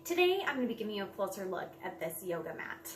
Today, I'm going to be giving you a closer look at this yoga mat.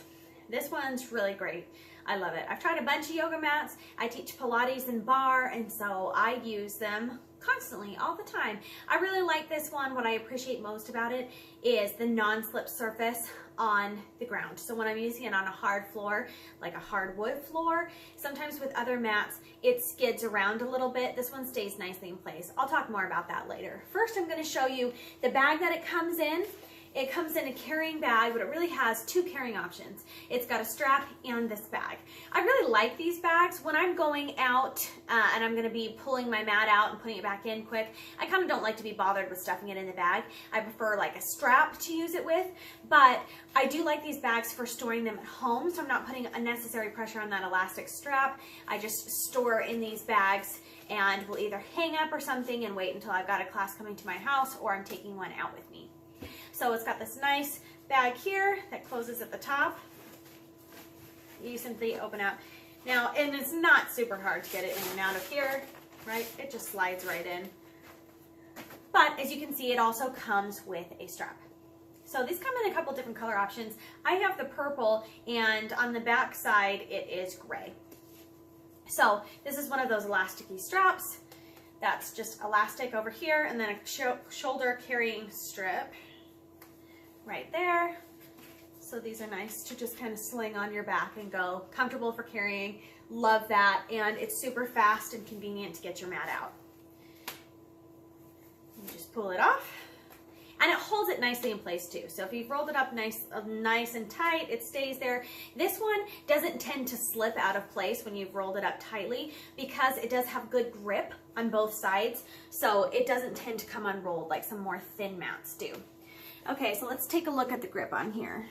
This one's really great. I love it. I've tried a bunch of yoga mats. I teach Pilates and barre, and so I use them constantly, all the time. I really like this one. What I appreciate most about it is the non-slip surface on the ground. So when I'm using it on a hard floor, like a hardwood floor, sometimes with other mats, it skids around a little bit. This one stays nicely in place. I'll talk more about that later. First, I'm going to show you the bag that it comes in. It comes in a carrying bag, but it really has two carrying options. It's got a strap and this bag. I really like these bags. When I'm going out and I'm gonna be pulling my mat out and putting it back in quick, I kind of don't like to be bothered with stuffing it in the bag. I prefer like a strap to use it with, but I do like these bags for storing them at home, so I'm not putting unnecessary pressure on that elastic strap. I just store in these bags and will either hang up or something and wait until I've got a class coming to my house, or I'm taking one out with me. So it's got this nice bag here that closes at the top. You simply open up. Now, and it's not super hard to get it in and out of here, right? It just slides right in. But as you can see, it also comes with a strap. So these come in a couple different color options. I have the purple, and on the back side, it is gray. So this is one of those elasticy straps. That's just elastic over here, and then a shoulder carrying strip right there. So these are nice to just kind of sling on your back and go. Comfortable for carrying. Love that. And it's super fast and convenient to get your mat out. You just pull it off. And it holds it nicely in place too. So if you've rolled it up nice and tight, it stays there. This one doesn't tend to slip out of place when you've rolled it up tightly, because it does have good grip on both sides. So it doesn't tend to come unrolled like some more thin mats do. Okay, so let's take a look at the grip on here.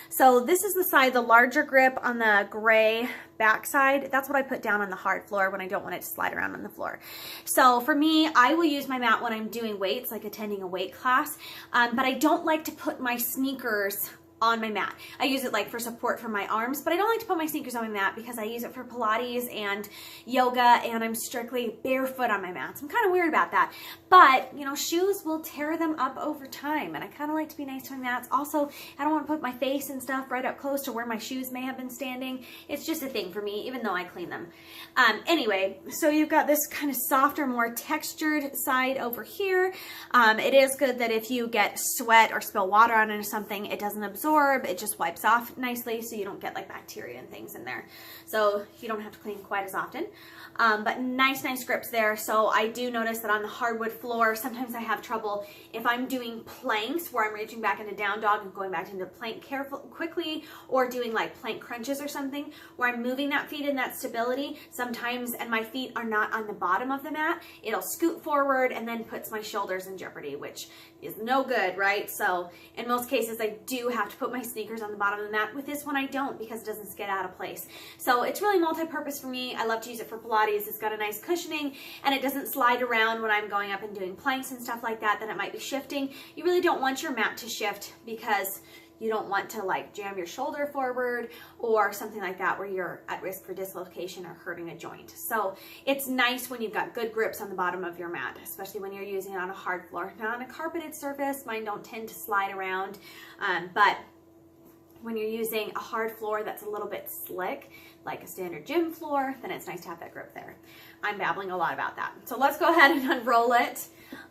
So this is the side, the larger grip on the gray back side. That's what I put down on the hard floor when I don't want it to slide around on the floor. So for me, I will use my mat when I'm doing weights, like attending a weight class, but I don't like to put my sneakers on my mat. I use it like for support for my arms, but I don't like to put my sneakers on my mat because I use it for Pilates and yoga, and I'm strictly barefoot on my mats. I'm kind of weird about that, but you know, shoes will tear them up over time, and I kind of like to be nice to my mats. Also, I don't want to put my face and stuff right up close to where my shoes may have been standing. It's just a thing for me, even though I clean them. Anyway, so you've got this kind of softer, more textured side over here. It is good that if you get sweat or spill water on it or something, it doesn't absorb. It just wipes off nicely, so you don't get like bacteria and things in there. So you don't have to clean quite as often. But nice grips there. So I do notice that on the hardwood floor, sometimes I have trouble if I'm doing planks where I'm reaching back into down dog and going back into plank quickly, or doing like plank crunches or something where I'm moving that feet in that stability sometimes, and my feet are not on the bottom of the mat. It'll scoot forward and then puts my shoulders in jeopardy, which is no good, right? So in most cases, I do have to put my sneakers on the bottom of the mat. With this one, I don't, because it doesn't get out of place. So it's really multi-purpose for me. I love to use it for Pilates. It's got a nice cushioning, and it doesn't slide around when I'm going up and doing planks and stuff like that. Then it might be shifting. You really don't want your mat to shift, because you don't want to like jam your shoulder forward or something like that where you're at risk for dislocation or hurting a joint. So it's nice when you've got good grips on the bottom of your mat, especially when you're using it on a hard floor. Now on a carpeted surface, mine don't tend to slide around, but when you're using a hard floor that's a little bit slick, like a standard gym floor, then it's nice to have that grip there. I'm babbling a lot about that. So let's go ahead and unroll it.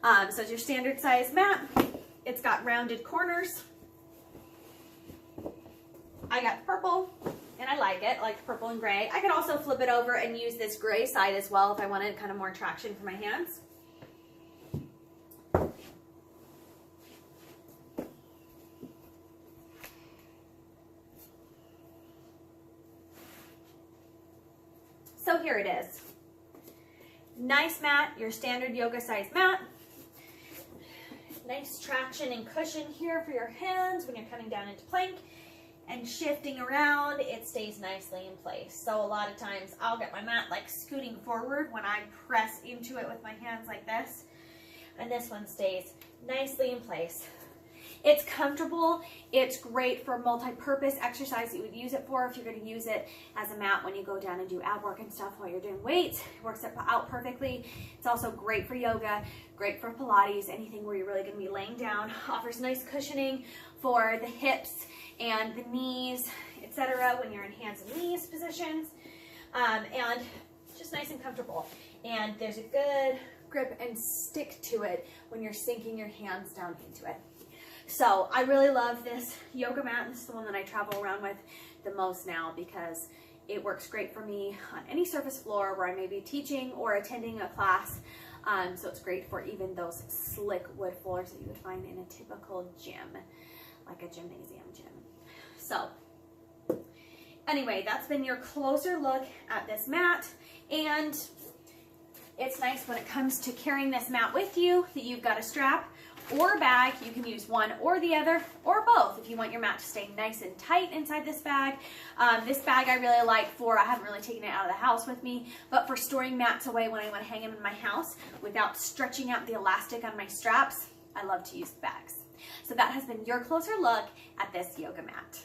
So it's your standard size mat. It's got rounded corners. I got purple, and I like it, I like purple and gray. I could also flip it over and use this gray side as well if I wanted kind of more traction for my hands. So here it is. Nice mat, your standard yoga size mat. Nice traction and cushion here for your hands when you're coming down into plank and shifting around. It stays nicely in place. So a lot of times I'll get my mat like scooting forward when I press into it with my hands like this, and this one stays nicely in place. It's comfortable. It's great for multi-purpose exercise that you would use it for if you're going to use it as a mat when you go down and do ab work and stuff while you're doing weights. It works out perfectly. It's also great for yoga, great for Pilates, anything where you're really going to be laying down. Offers nice cushioning for the hips and the knees, etc. when you're in hands and knees positions. And just nice and comfortable. And there's a good grip and stick to it when you're sinking your hands down into it. So I really love this yoga mat. This is the one that I travel around with the most now because it works great for me on any surface floor where I may be teaching or attending a class. So it's great for even those slick wood floors that you would find in a typical gym, like a gymnasium gym. So anyway, that's been your closer look at this mat. And it's nice when it comes to carrying this mat with you that you've got a strap or a bag. You can use one or the other or both if you want your mat to stay nice and tight inside this bag. This bag I really like for, I haven't really taken it out of the house with me, but for storing mats away when I want to hang them in my house without stretching out the elastic on my straps, I love to use bags. So that has been your closer look at this yoga mat.